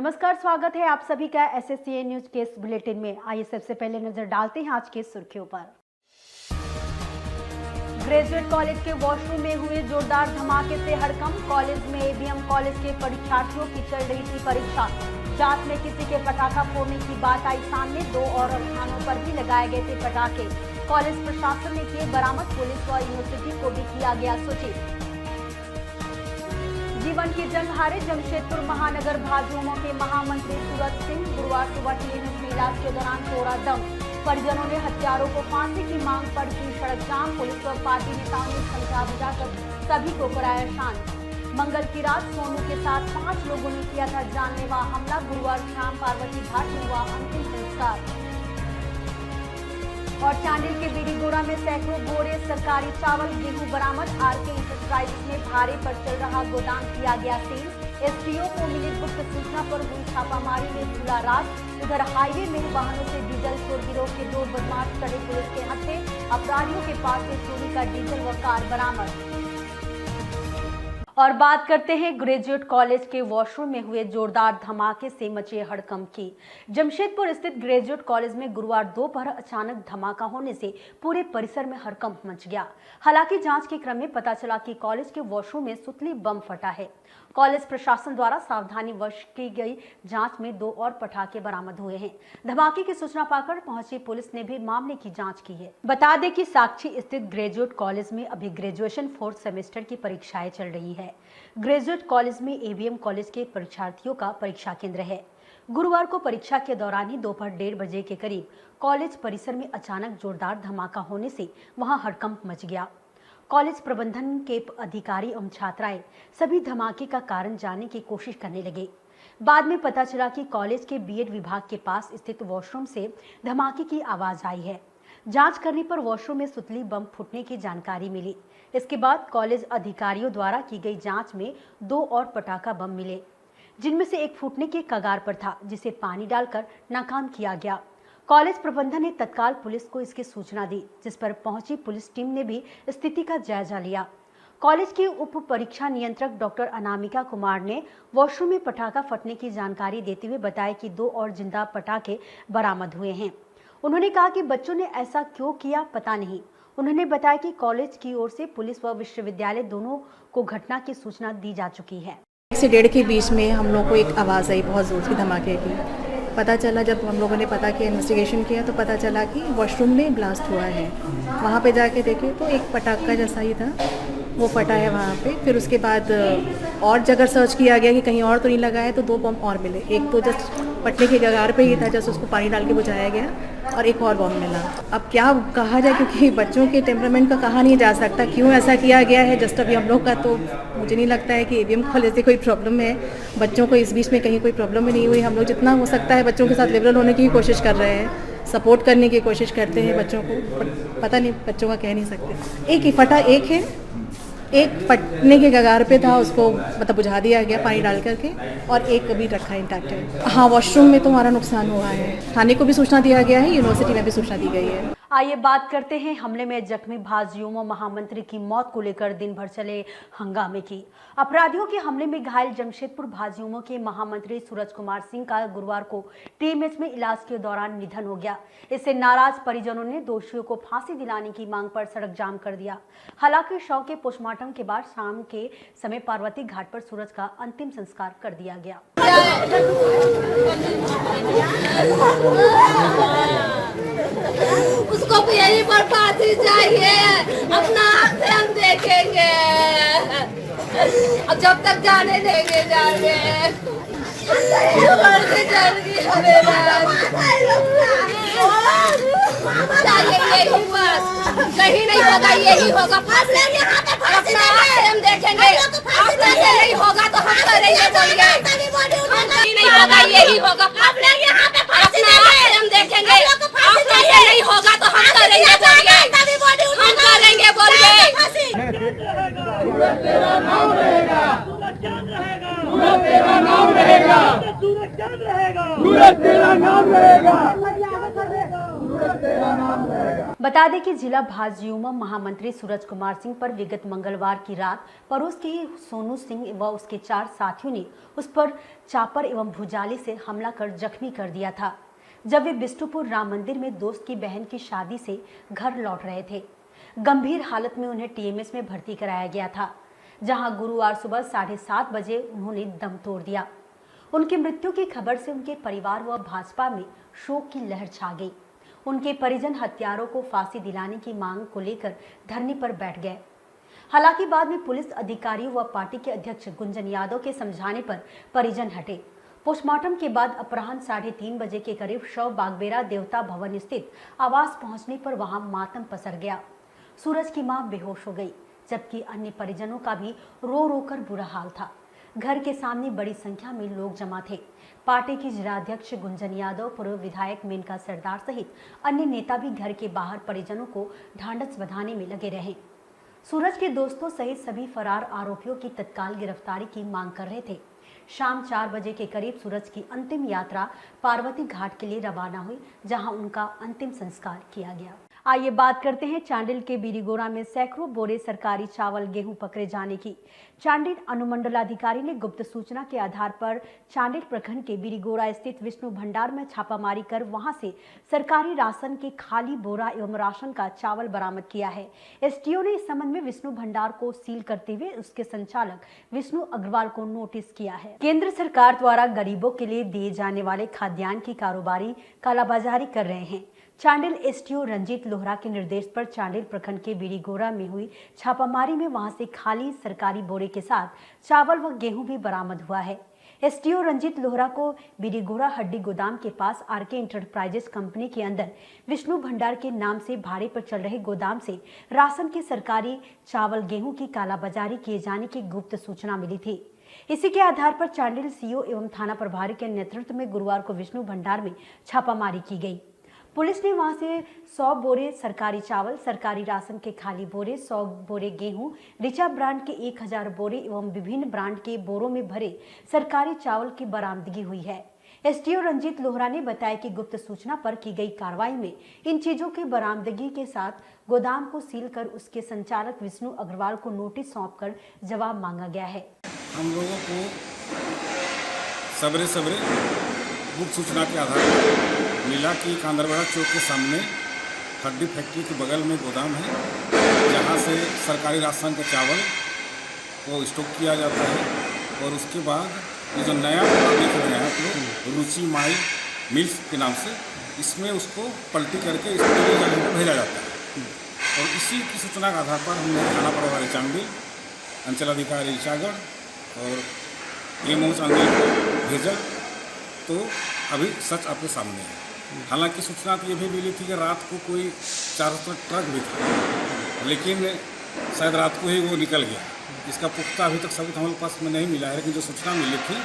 नमस्कार, स्वागत है आप सभी का एसएससीए न्यूज के इस बुलेटिन में। आइए सबसे पहले नजर डालते हैं आज की सुर्खियों पर। ग्रेजुएट कॉलेज के वॉशरूम में हुए जोरदार धमाके से हड़कंप। कॉलेज में एबीएम कॉलेज के परीक्षार्थियों की चल रही थी परीक्षा। जांच में किसी के पटाखा फोड़ने की बात आई सामने। 2 और स्थानों पर भी लगाए गए थे पटाखे। कॉलेज प्रशासन ने किए बरामद। पुलिस व यूनिवर्सिटी को भी किया गया सूचित। जीवन की जंग हारे जमशेदपुर महानगर भाजयुमो के महामंत्री सूरज सिंह। गुरुवार सुबह टीएमएच में इलाज के दौरान तोड़ा दम। परिजनों ने हत्यारों को फांसी की मांग पर की सड़क जाम। पुलिस व पार्टी नेताओं ने संख्या बुझाकर सभी को कराया शांत। मंगल की रात सोनू के साथ 5 लोगों ने किया था जानलेवा हमला। गुरुवार शाम पार्वती घाट में हुआ अंतिम संस्कार। और चांडिल के बीडीगोड़ा में सैकड़ों बोरे सरकारी चावल गेहूं बरामद। आरके इंटरप्राइजेज में भाड़े पर चल रहा गोदाम किया गया सील। एसडीओ को मिली गुप्त सूचना पर हुई छापामारी में खुला राज। उधर हाईवे में वाहनों से डीजल चोर गिरोह के 2 बदमाश चढ़े पुलिस के हत्थे। अपराधियों के पास से चोरी का डीजल व कार बरामद। और बात करते हैं ग्रेजुएट कॉलेज के वॉशरूम में हुए जोरदार धमाके से मचे हड़कंप की। जमशेदपुर स्थित ग्रेजुएट कॉलेज में गुरुवार दोपहर अचानक धमाका होने से पूरे परिसर में हड़कंप मच गया। हालांकि जांच के क्रम में पता चला कि कॉलेज के वॉशरूम में सुतली बम फटा है। कॉलेज प्रशासन द्वारा सावधानी वश की गई जांच में 2 और पटाखे बरामद हुए हैं। धमाके की सूचना पाकर पहुंची पुलिस ने भी मामले की जांच की है। बता दें कि साक्षी स्थित ग्रेजुएट कॉलेज में अभी ग्रेजुएशन 4th सेमेस्टर की परीक्षाएं चल रही है। ग्रेजुएट कॉलेज में एबीएम कॉलेज के परीक्षार्थियों का परीक्षा केंद्र है। गुरुवार को परीक्षा के दौरान ही दोपहर 1:30 बजे के करीब कॉलेज परिसर में अचानक जोरदार धमाका होने से वहां हड़कंप मच गया। कॉलेज प्रबंधन के अधिकारी एवं छात्राएं सभी धमाके का कारण जानने की कोशिश करने लगे। बाद में पता चला कि कॉलेज के बीएड विभाग के पास स्थित वॉशरूम से धमाके की आवाज आई है। जांच करने पर वॉशरूम में सुतली बम फूटने की जानकारी मिली। इसके बाद कॉलेज अधिकारियों द्वारा की गई जांच में 2 और पटाखा बम मिले, जिनमें से एक फूटने के कगार पर था, जिसे पानी डालकर नाकाम किया गया। कॉलेज प्रबंधन ने तत्काल पुलिस को इसकी सूचना दी, जिस पर पहुंची पुलिस टीम ने भी स्थिति का जायजा लिया। कॉलेज के उप परीक्षा नियंत्रक डॉक्टर अनामिका कुमार ने वॉशरूम में पटाखा फटने की जानकारी देते हुए बताया कि 2 और जिंदा पटाखे बरामद हुए हैं। उन्होंने कहा कि बच्चों ने ऐसा क्यों किया पता नहीं। उन्होंने बताया कि कॉलेज की ओर से पुलिस व विश्वविद्यालय दोनों को घटना की सूचना दी जा चुकी है। 1 से 1:30 के बीच में हम लोग को एक आवाज़ आई बहुत ज़ोर की धमाके की। पता चला, जब हम लोगों ने पता किया, इन्वेस्टिगेशन किया, तो पता चला कि वॉशरूम में ब्लास्ट हुआ है। वहाँ पे जाके देखे तो एक पटाखा जैसा ही था, वो फटा है वहाँ पे। फिर उसके बाद और जगह सर्च किया गया कि कहीं और तो नहीं लगा है, तो 2 बम और मिले। एक तो जस्ट फटने के कगार पे ही था, जस्ट उसको पानी डाल के बुझाया गया, और एक और बम मिला। अब क्या कहा जाए, क्योंकि बच्चों के टेम्परामेंट का कहा नहीं जा सकता क्यों ऐसा किया गया है। जस्ट अभी हम लोग का तो मुझे नहीं लगता है कि एबीएम कॉलेज से कोई प्रॉब्लम है। बच्चों को इस बीच में कहीं कोई प्रॉब्लम ही नहीं हुई। हम लोग जितना हो सकता है बच्चों के साथ लिबरल होने की कोशिश कर रहे हैं, सपोर्ट करने की कोशिश करते हैं बच्चों को। पता नहीं, बच्चों का कह नहीं सकते। एक ही फटा, एक है, एक फटने के कगार पे था, उसको मतलब बुझा दिया गया पानी डाल करके, और एक अभी रखा इंटैक्ट है। हाँ, वॉशरूम में तो हमारा नुकसान हुआ है। थाने को भी सूचना दिया गया है, यूनिवर्सिटी में भी सूचना दी गई है। आइए बात करते हैं हमले में जख्मी भाजयुमो महामंत्री की मौत को लेकर दिन भर चले हंगामे की। अपराधियों के हमले में घायल जमशेदपुर भाजयुमो के महामंत्री सूरज कुमार सिंह का गुरुवार को टीएमएच में इलाज के दौरान निधन हो गया। इससे नाराज परिजनों ने दोषियों को फांसी दिलाने की मांग पर सड़क जाम कर दिया। हालांकि शव के पोस्टमार्टम के बाद शाम के समय पार्वती घाट पर सूरज का अंतिम संस्कार कर दिया गया। उसको भी यही पर फांसी चाहिए, अपना हाथ से हम देखेंगे। अब जब तक जाने देंगे जाने। यही बस, कहीं नहीं होगा, यही होगा। अपना हाथ से हम देखेंगे, अपना से नहीं होगा तो हम करेंगे, बोलिए। कहीं नहीं होगा, यही होगा। अपना हाथ से हम देखेंगे, अपना से नहीं होगा तो हम करेंगे, बोलिए। हम करेंगे, बोलिए। तेरा नाम रहेगा, तेरा नाम रहेगा, तेरा नाम रहेगा। बता दें कि जिला भाजयुमो महामंत्री सूरज कुमार सिंह पर विगत मंगलवार की रात पड़ोस के ही सोनू सिंह व उसके 4 साथियों ने उस पर चापर एवं भुजाली से हमला कर जख्मी कर दिया था, जब वे बिष्टुपुर राम मंदिर में दोस्त की बहन की शादी से घर लौट रहे थे। गंभीर हालत में उन्हें टीएमएस में भर्ती कराया गया था, जहां गुरुवार सुबह 7:30 बजे उन्होंने दम तोड़ दिया। उनकी मृत्यु की खबर से उनके परिवार व भाजपा में शोक की लहर छा गई। उनके परिजन हत्यारों को फांसी दिलाने की मांग को लेकर धरने पर बैठ गए। हालांकि बाद में पुलिस अधिकारियों व पार्टी के अध्यक्ष गुंजन यादव के समझाने पर परिजन हटे। पोस्टमार्टम के बाद अपराह्न 3:30 बजे के करीब शव बागबेरा देवता भवन स्थित आवास पहुंचने पर वहां मातम पसर गया। सूरज की मां बेहोश हो गई, जबकि अन्य परिजनों का भी रो रो कर बुरा हाल था। घर के सामने बड़ी संख्या में लोग जमा थे। पार्टी की जिलाध्यक्ष गुंजन यादव, पूर्व विधायक मेनका सरदार सहित अन्य नेता भी घर के बाहर परिजनों को ढांढस बंधाने में लगे रहे। सूरज के दोस्तों सहित सभी फरार आरोपियों की तत्काल गिरफ्तारी की मांग कर रहे थे। शाम 4 बजे के करीब सूरज की अंतिम यात्रा पार्वती घाट के लिए रवाना हुई, जहां उनका अंतिम संस्कार किया गया। आइए बात करते हैं चांडिल के बीरीगोरा में सैकड़ों बोरे सरकारी चावल गेहूं पकड़े जाने की। चांडिल अनुमंडलाधिकारी ने गुप्त सूचना के आधार पर चांडिल प्रखंड के बीरीगोरा स्थित विष्णु भंडार में छापामारी कर वहां से सरकारी राशन के खाली बोरा एवं राशन का चावल बरामद किया है। एसटीओ ने इस संबंध में विष्णु भंडार को सील करते हुए उसके संचालक विष्णु अग्रवाल को नोटिस किया है। केंद्र सरकार द्वारा गरीबों के लिए दिए जाने वाले खाद्यान्न की कारोबारी कालाबाजारी कर रहे हैं। चांडिल एसटीओ रंजीत लोहरा के निर्देश पर चांडिल प्रखंड के बीरीगोरा में हुई छापामारी में वहां से खाली सरकारी बोरे के साथ चावल व गेहूं भी बरामद हुआ है। एसटीओ रंजीत लोहरा को बीरीगोरा हड्डी गोदाम के पास आरके इंटरप्राइजेस कंपनी के अंदर विष्णु भंडार के नाम से भाड़े पर चल रहे गोदाम से राशन के सरकारी चावल गेहूं की कालाबाजारी किए जाने की गुप्त सूचना मिली थी। इसी के आधार पर चांडिल सीओ एवं थाना प्रभारी के नेतृत्व में गुरुवार को विष्णु भंडार में छापामारी की गई। पुलिस ने वहां से 100 बोरे सरकारी चावल, सरकारी राशन के खाली बोरे, 100 बोरे गेहूं, रिचा ब्रांड के 1000 बोरे एवं विभिन्न ब्रांड के बोरों में भरे सरकारी चावल की बरामदगी हुई है। एसडीओ रंजीत लोहरा ने बताया कि गुप्त सूचना पर की गई कार्रवाई में इन चीजों की बरामदगी के साथ गोदाम को सील कर उसके संचालक विष्णु अग्रवाल को नोटिस सौंपकर जवाब मांगा गया है। हम लोगों को सवेरे गुप्त सूचना के आधार पर मिला कि कांदरवाड़ा चौक के सामने हड्डी फैक्ट्री के बगल में गोदाम है, जहां से सरकारी राशन का चावल को स्टॉक किया जाता है। और उसके बाद ये जो नया देख रहे हैं आप लोग, रुचि माई मिल्स के नाम से, इसमें उसको पलटी करके इस जगह पर भेजा जाता है। और इसी की सूचना के आधार पर हमने थाना प्रभारी चांडिल, अंचलाधिकारी ईशागढ़ और एमओ चांडिल को भेजा। तो अभी सच आपके सामने है। हालांकि सूचना तो ये भी मिली थी कि रात को कोई 400 ट्रक भी था, लेकिन शायद रात को ही वो निकल गया। इसका पुख्ता अभी तक सबूत हमारे पास में नहीं मिला है, लेकिन जो सूचना मिली थी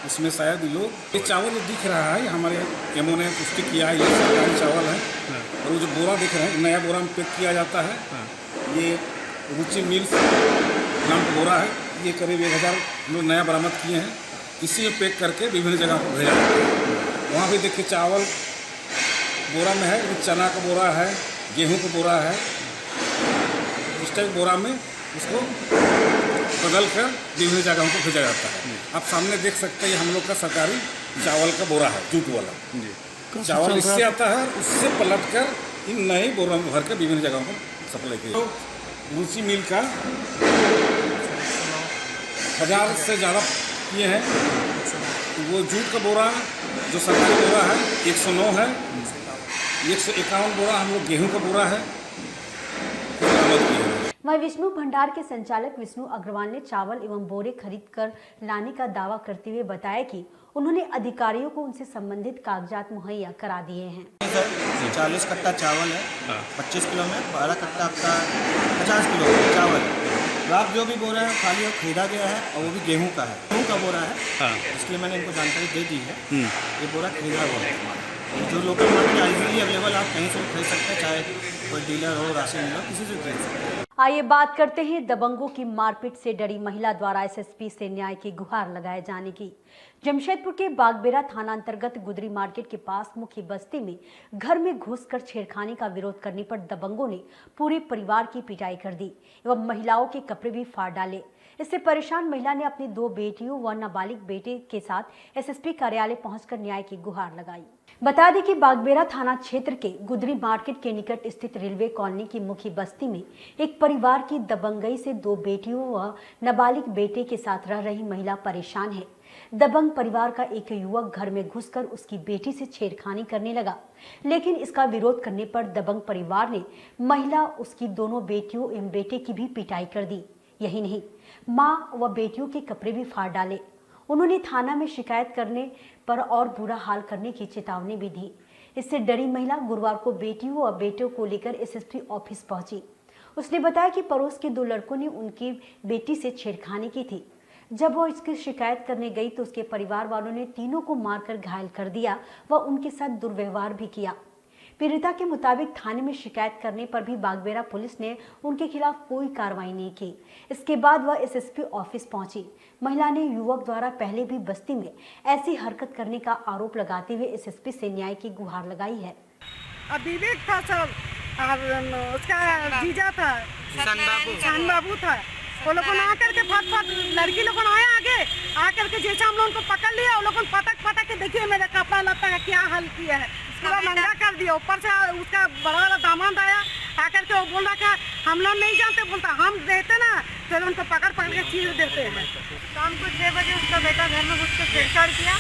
उसमें शायद लोग, ये चावल दिख रहा है, हमारे एमओ ने पुष्टि किया है, ये सरकारी चावल है। और वो जो बोरा दिख रहा है, नया बोरा में पैक किया जाता है। ये रुचि मिल्स नाम का बोरा है, ये करीब 1000 लोग नया बरामद किए हैं। इसी में पैक करके विभिन्न जगह पर भेजा जाता है। वहाँ भी देखिए चावल बोरा में है, चना का बोरा है, गेहूं का बोरा है। इस टाइप बोरा में उसको बदल कर विभिन्न जगहों को भेजा जाता है। आप सामने देख सकते हैं, हम लोग का सरकारी चावल का बोरा है, जूट वाला चावल। इससे आता है, उससे पलट कर इन नए बोरा में भर कर विभिन्न जगहों को सप्लाई किया। तो रुचि मिल का 1000 से ज़्यादा किए हैं। वो जूट का बोरा जो सरकारी बोरा है 109 है, 151 बोरा हम लोग गेहूं का बोरा है। वहीं विष्णु भंडार के संचालक विष्णु अग्रवाल ने चावल एवं बोरे खरीद कर लाने का दावा करते हुए बताया कि उन्होंने अधिकारियों को उनसे संबंधित कागजात मुहैया करा दिए हैं। 40 कट्टा चावल है, 25 किलो में 12 कट्टा आपका 50 किलो चावल है। रात जो भी बोरा है खाली वो खरीदा गया है, और वो भी गेहूं का है, गेहूं का बोरा है। इसलिए मैंने इनको जानकारी दे दी है। ये बोरा खरीदा हुआ है। जो लोकल मार्केट इजीली अवेलेबल आप कहीं से भी खरीद सकते हैं, चाहे कोई डीलर हो, राशन मिल हो, किसी से भी खरीद सकते हैं। आइए बात करते हैं दबंगों की मारपीट से डरी महिला द्वारा एसएसपी से न्याय की गुहार लगाए जाने की। जमशेदपुर के बागबेरा थाना अंतर्गत गुदरी मार्केट के पास मुख्य बस्ती में घर में घुसकर छेड़खानी का विरोध करने पर दबंगों ने पूरे परिवार की पिटाई कर दी एवं महिलाओं के कपड़े भी फाड़ डाले। इससे परेशान महिला ने अपनी 2 बेटियों व नाबालिग बेटे के साथ एसएसपी कार्यालय पहुंचकर न्याय की गुहार लगाई। बता दें कि बागबेरा थाना क्षेत्र के गुदरी मार्केट के निकट स्थित रेलवे कॉलोनी की मुख्य बस्ती में एक परिवार की दबंगई से 2 बेटियों व नाबालिग बेटे के साथ रह रही महिला परेशान है। दबंग परिवार का एक युवक घर में घुसकर उसकी बेटी से छेड़खानी करने लगा, लेकिन इसका विरोध करने पर दबंग परिवार ने महिला, उसकी दोनों बेटियों एवं बेटे की भी पिटाई कर दी। यही नहीं, मां व बेटियों के कपड़े भी फाड़ डाले। उन्होंने थाना में शिकायत करने पर और बुरा हाल करने की चेतावनी भी दी। इससे डरी महिला गुरुवार को बेटियों और बेटों को लेकर एसएसपी ऑफिस पहुंची। उसने बताया कि पड़ोस के 2 लड़कों ने उनकी बेटी से छेड़खानी की थी। जब वह इसकी शिकायत करने गई तो उसके परिवार वालों ने तीनों को मारकर घायल कर दिया व उनके साथ दुर्व्यवहार भी किया। पीड़िता के मुताबिक थाने में शिकायत करने पर भी बागबेरा पुलिस ने उनके खिलाफ कोई कार्रवाई नहीं की। इसके बाद वह एसएसपी ऑफिस पहुंची। महिला ने युवक द्वारा पहले भी बस्ती में ऐसी हरकत करने का आरोप लगाते हुए एसएसपी से न्याय की गुहार लगाई है। विवेक था सब और उसका जीजा था, शान बाबू था। वो लोगों ने आकर के फट लड़की लोगों ने आया आकर के जैसे हम लोगों को पकड़ लिया, वो लोगों पटक के देखिए मेरा कपड़ा लत्ता का क्या हाल किया है, पूरा नंगा कर दिया। ऊपर से उसका बड़ा वाला दामाद आया आकर के वो बोल रहा था हम लोग नहीं जानते, बोलता हम देते ना तो उनको पकड़ के चीज देते हैं। शाम को 6 बजे उसका बेटा घर में घुस के छेड़छाड़ किया,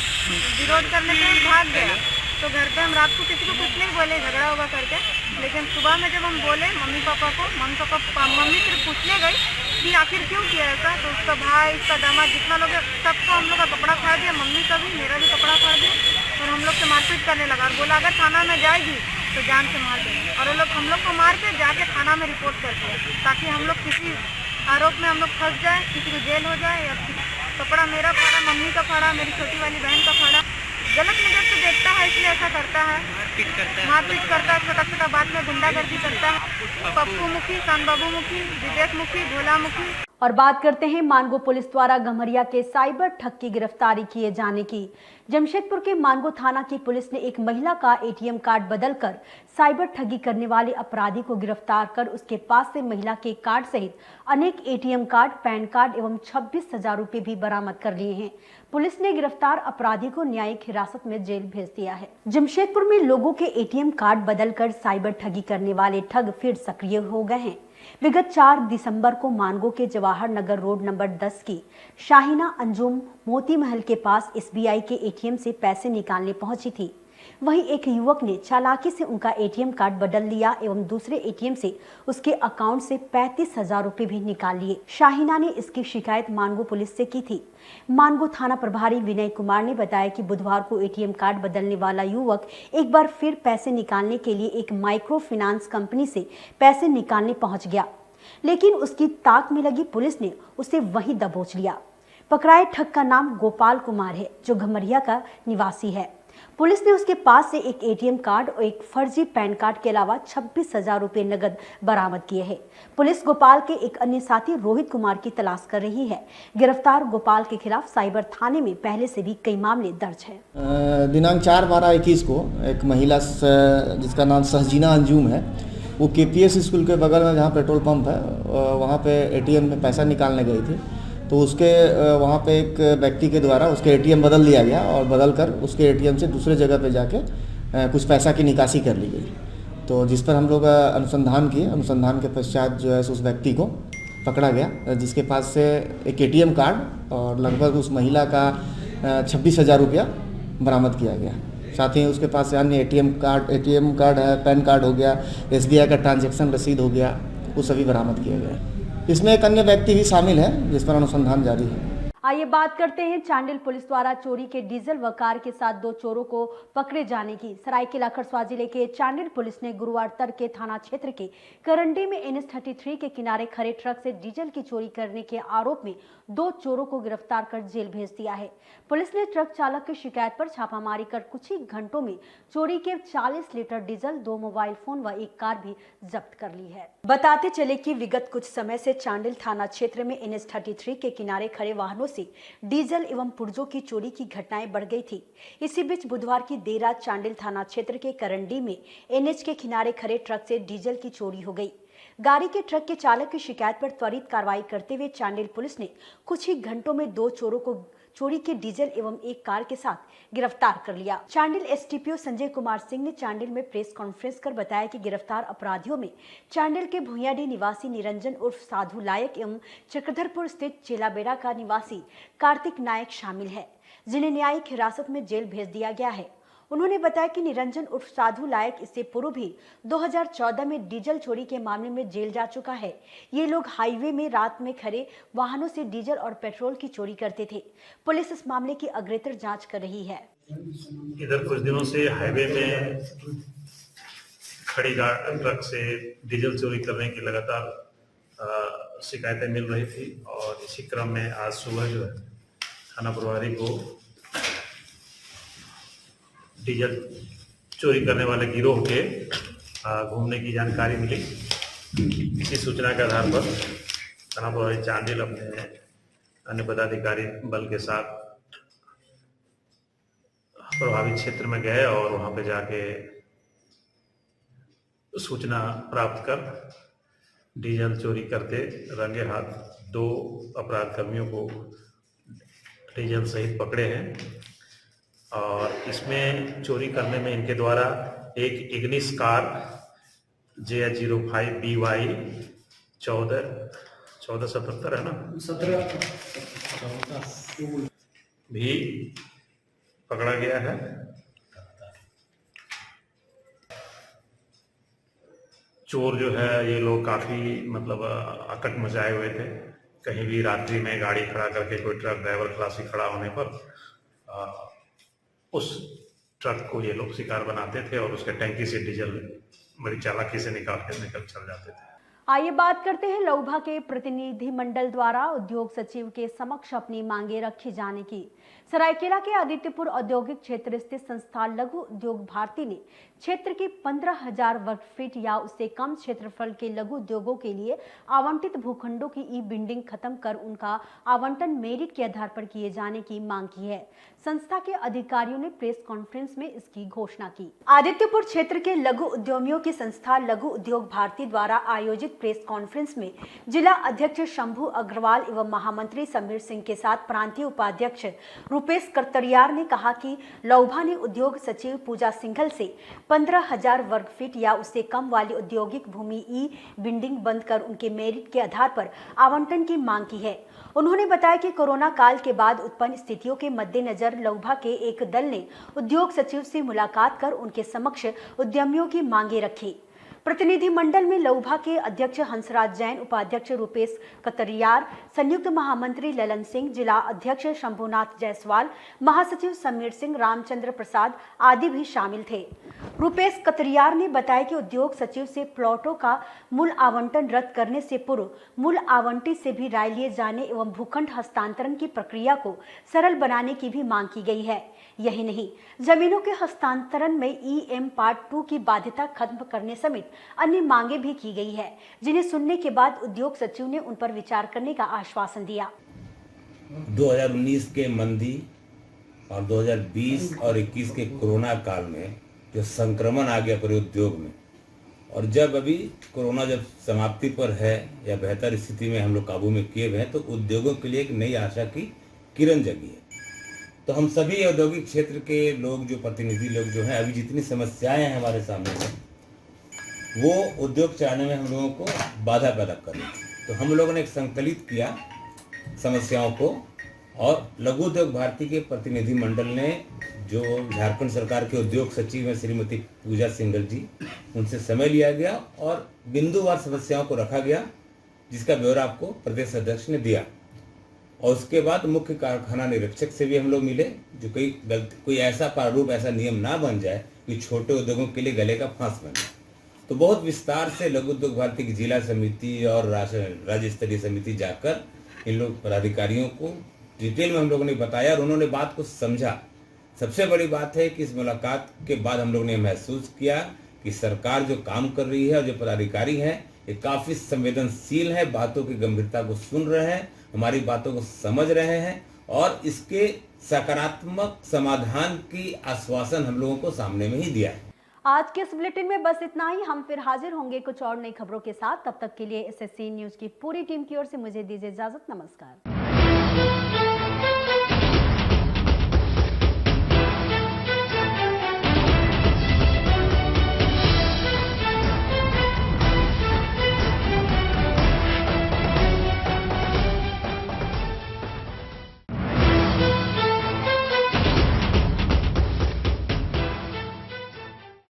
विरोध करने के भाग गया। तो घर पे हम रात को किसी को कुछ नहीं बोले, झगड़ा होगा करके, लेकिन सुबह में जब हम बोले मम्मी पापा मम्मी सिर्फ पूछने गई कि आखिर क्यों किया ऐसा, तो उसका भाई, उसका दामाद, जितना लोग सबको हम लोग का कपड़ा फाड़ दिया, मम्मी का भी, मेरा भी कपड़ा फाड़ दिया और हम लोग से मारपीट करने लगा और बोला अगर थाना में जाएगी तो जान से मार देंगे। और वो लोग हम लोग को मार के जाके थाना में रिपोर्ट करते हैं ताकि हम लोग किसी आरोप में हम लोग फंस जाए, किसी को जेल हो जाए। या कपड़ा मेरा फाड़ा, मम्मी का फाड़ा, मेरी छोटी वाली बहन का फाड़ा। गलत नजर से देखता है इसलिए ऐसा करता है, मारपीट करता है, छोटा बात में गुंडागर्दी करता है। पप्पू मुखी, कान बाबू मुखी, विवेक मुखी, भोला मुखी। और बात करते हैं मानगो पुलिस द्वारा गम्हरिया के साइबर ठग की गिरफ्तारी किए जाने की। जमशेदपुर के मानगो थाना की पुलिस ने एक महिला का एटीएम कार्ड बदलकर साइबर ठगी करने वाले अपराधी को गिरफ्तार कर उसके पास से महिला के कार्ड सहित अनेक एटीएम कार्ड, पैन कार्ड एवं 26,000 रुपए भी बरामद कर लिए हैं। पुलिस ने गिरफ्तार अपराधी को न्यायिक हिरासत में जेल भेज दिया है। जमशेदपुर में लोगों के एटीएम कार्ड बदलकर साइबर ठगी करने वाले ठग फिर सक्रिय हो गए हैं। विगत 4 दिसंबर को मानगो के जवाहर नगर रोड नंबर 10 की शाहीना अंजुम मोती महल के पास एसबीआई के एटीएम से पैसे निकालने पहुंची थी। वहीं एक युवक ने चालाकी से उनका एटीएम कार्ड बदल लिया एवं दूसरे एटीएम से उसके अकाउंट से 35,000 रुपए भी निकाल लिए। शाहीना ने इसकी शिकायत मानगो पुलिस से की थी। मानगो थाना प्रभारी विनय कुमार ने बताया कि बुधवार को एटीएम कार्ड बदलने वाला युवक एक बार फिर पैसे निकालने के लिए एक माइक्रो फाइनेंस कंपनी से पैसे निकालने पहुंच गया, लेकिन उसकी ताक में लगी पुलिस ने उसे वहीं दबोच लिया। पकड़ाए ठग का नाम गोपाल कुमार है, जो गम्हरिया का निवासी है। पुलिस ने उसके पास से एक एटीएम कार्ड और एक फर्जी पैन कार्ड के अलावा 26,000 रुपए नगद बरामद किए हैं। पुलिस गोपाल के एक अन्य साथी रोहित कुमार की तलाश कर रही है। गिरफ्तार गोपाल के खिलाफ साइबर थाने में पहले से भी कई मामले दर्ज हैं। दिनांक 4/12/21 को एक महिला जिसका नाम सहजीना अंजुम है, वो केपीएस स्कूल के बगल में जहाँ पेट्रोल पंप है वहाँ पे एटीएम में पैसा निकालने गई थी। तो उसके वहाँ पे एक व्यक्ति के द्वारा उसके एटीएम बदल लिया गया और बदल कर उसके एटीएम से दूसरे जगह पे जाके कुछ पैसा की निकासी कर ली गई। तो जिस पर हम लोग अनुसंधान किए, अनुसंधान के पश्चात जो है उस व्यक्ति को पकड़ा गया, जिसके पास से एक एटीएम कार्ड और लगभग उस महिला का 26,000 रुपया बरामद किया गया। साथ ही उसके पास से अन्य एटीएम कार्ड है, पैन कार्ड हो गया, एसबीआई का ट्रांजैक्शन रसीद हो गया, वो सभी बरामद किए गए। इसमें एक अन्य व्यक्ति भी शामिल है जिस पर अनुसंधान जारी है। आइए बात करते हैं चांडिल पुलिस द्वारा चोरी के डीजल व कार के साथ 2 चोरों को पकड़े जाने की। सरायकेला खरसावां जिले के चांडिल पुलिस ने गुरुवार तड़के थाना क्षेत्र के करंडी में NH-33 के किनारे खड़े ट्रक से डीजल की चोरी करने के आरोप में 2 चोरों को गिरफ्तार कर जेल भेज दिया है। पुलिस ने ट्रक चालक की शिकायत पर छापामारी कर कुछ ही घंटों में चोरी के 40 लीटर डीजल, 2 मोबाइल फोन व 1 कार भी जब्त कर ली है। बताते चले कि विगत कुछ समय से चांडिल थाना क्षेत्र में NH-33 के किनारे खड़े वाहनों से डीजल एवं पुर्जों की चोरी की घटनाएं बढ़ गई थी। इसी बीच बुधवार की देर रात चांडिल थाना क्षेत्र के करंडी में NH के किनारे खड़े ट्रक से डीजल की चोरी हो गई। गाड़ी के ट्रक के चालक की शिकायत पर त्वरित कार्रवाई करते हुए चांडिल पुलिस ने कुछ ही घंटों में 2 चोरों को चोरी के डीजल एवं 1 कार के साथ गिरफ्तार कर लिया। चांडिल STPO संजय कुमार सिंह ने चांडिल में प्रेस कॉन्फ्रेंस कर बताया कि गिरफ्तार अपराधियों में चांडिल के भुइयाडी निवासी निरंजन उर्फ साधु लायक एवं चक्रधरपुर स्थित चेलाबेड़ा का निवासी कार्तिक नायक शामिल है, जिन्हें न्यायिक हिरासत में जेल भेज दिया गया है। उन्होंने बताया कि निरंजन उर्फ साधु लायक इससे पूर्व भी 2014 में डीजल चोरी के मामले में जेल जा चुका है। ये लोग हाईवे में रात में खड़े वाहनों से डीजल और पेट्रोल की चोरी करते थे। पुलिस इस मामले की अग्रेतर जांच कर रही है। इधर कुछ दिनों से हाईवे में खड़ी ट्रक से डीजल चोरी करने की लगातार शिकायतें मिल रही थी और इसी क्रम में आज सुबह जो है थाना प्रभारी को डीजल चोरी करने वाले गिरोह के घूमने की जानकारी मिली। इसी सूचना के आधार पर थाना प्रभारी चांडिल अपने अन्य पदाधिकारी बल के साथ प्रभावित क्षेत्र में गए और वहां पे जाके सूचना प्राप्त कर डीजल चोरी करते रंगे हाथ 2 अपराध कर्मियों को डीजल सहित पकड़े हैं और इसमें चोरी करने में इनके द्वारा एक इग्निस कार JH05 BY 1477 है ना 17 भी पकड़ा गया है। चोर जो है ये लोग काफी आकट मचाए हुए थे। कहीं भी रात्रि में गाड़ी खड़ा करके कोई ट्रक ड्राइवर खलासी खड़ा होने पर उस ट्रक को ये लोग शिकार बनाते थे और उसके टैंकी से डीजल बड़ी चालाकी से निकल चल जाते थे। आइए बात करते हैं लौभा के प्रतिनिधि मंडल द्वारा उद्योग सचिव के समक्ष अपनी मांगे रखी जाने की। सरायकेला के आदित्यपुर औद्योगिक क्षेत्र स्थित संस्था लघु उद्योग भारती ने क्षेत्र के 15,000 वर्ग फीट या उससे कम क्षेत्रफल के लघु उद्योगों के लिए आवंटित भूखंडों की ई-बिल्डिंग खत्म कर उनका आवंटन मेरिट के आधार पर किए जाने की मांग की है। संस्था के अधिकारियों ने प्रेस कॉन्फ्रेंस में इसकी घोषणा की। आदित्यपुर क्षेत्र के लघु उद्यमियों की संस्था लघु उद्योग भारती द्वारा आयोजित प्रेस कॉन्फ्रेंस में जिला अध्यक्ष शंभू अग्रवाल एवं महामंत्री समीर सिंह के साथ प्रांतीय उपाध्यक्ष रुपेश करतरियार ने कहा कि लौभा ने उद्योग सचिव पूजा सिंघल से 15,000 वर्ग फीट या उससे कम वाली औद्योगिक भूमि ई-बिल्डिंग बंद कर उनके मेरिट के आधार पर आवंटन की मांग की है। उन्होंने बताया कि कोरोना काल के बाद उत्पन्न स्थितियों के मद्देनजर लौभा के एक दल ने उद्योग सचिव से मुलाकात कर उनके समक्ष उद्यमियों की मांगे रखी। प्रतिनिधि मंडल में लौभा के अध्यक्ष हंसराज जैन, उपाध्यक्ष रुपेश कतरियार, संयुक्त महामंत्री ललन सिंह, जिला अध्यक्ष शंभुनाथ जायसवाल, महासचिव समीर सिंह, रामचंद्र प्रसाद आदि भी शामिल थे। रुपेश कतरियार ने बताया कि उद्योग सचिव से प्लॉटों का मूल आवंटन रद्द करने से पूर्व मूल आवंटी से भी राय लिए जाने एवं भूखंड हस्तांतरण की प्रक्रिया को सरल बनाने की भी मांग की गई है। यही नहीं, जमीनों के हस्तांतरण में EM पार्ट 2 की बाध्यता खत्म करने समेत अन्य मांगे भी की गई है, जिन्हें सुनने के बाद उद्योग सचिव ने उन पर विचार करने का आश्वासन दिया। 2019 के मंदी और 2020 और 21 के कोरोना काल में जो संक्रमण आ गया पूरे उद्योग में, और जब अभी कोरोना जब समाप्ति पर है या बेहतर स्थिति में हम लोग काबू में किए हुए हैं, तो उद्योगों के लिए एक नई आशा की किरण जगी है। तो हम सभी औद्योगिक क्षेत्र के लोग, जो प्रतिनिधि लोग जो हैं, अभी जितनी समस्याएं हैं हमारे सामने हैं, वो उद्योग चलाने में हम लोगों को बाधा पैदा कर रही थी। तो हम लोगों ने एक संकलित किया समस्याओं को, और लघु उद्योग भारती के प्रतिनिधि मंडल ने, जो झारखंड सरकार के उद्योग सचिव हैं श्रीमती पूजा सिंघल जी, उनसे समय लिया गया और बिंदुवार समस्याओं को रखा गया, जिसका ब्यौरा आपको प्रदेश अध्यक्ष ने दिया। और उसके बाद मुख्य कारखाना निरीक्षक से भी हम लोग मिले, जो कोई ऐसा प्रारूप, ऐसा नियम ना बन जाए कि छोटे उद्योगों के लिए गले का फांस बने। तो बहुत विस्तार से लघु उद्योग भारती की जिला समिति और राज्य स्तरीय समिति जाकर इन लोग पदाधिकारियों को डिटेल में हम लोगों ने बताया और उन्होंने बात को समझा। सबसे बड़ी बात है कि इस मुलाकात के बाद हम लोग ने महसूस किया कि सरकार जो काम कर रही है और जो पदाधिकारी हैं ये काफी संवेदनशील है, बातों की गंभीरता को सुन रहे हैं, हमारी बातों को समझ रहे हैं और इसके सकारात्मक समाधान की आश्वासन हम लोगों को सामने में ही दिया है। आज के इस बुलेटिन में बस इतना ही। हम फिर हाजिर होंगे कुछ और नई खबरों के साथ। तब तक के लिए SSC न्यूज की पूरी टीम की ओर से मुझे दीजिए इजाजत। नमस्कार।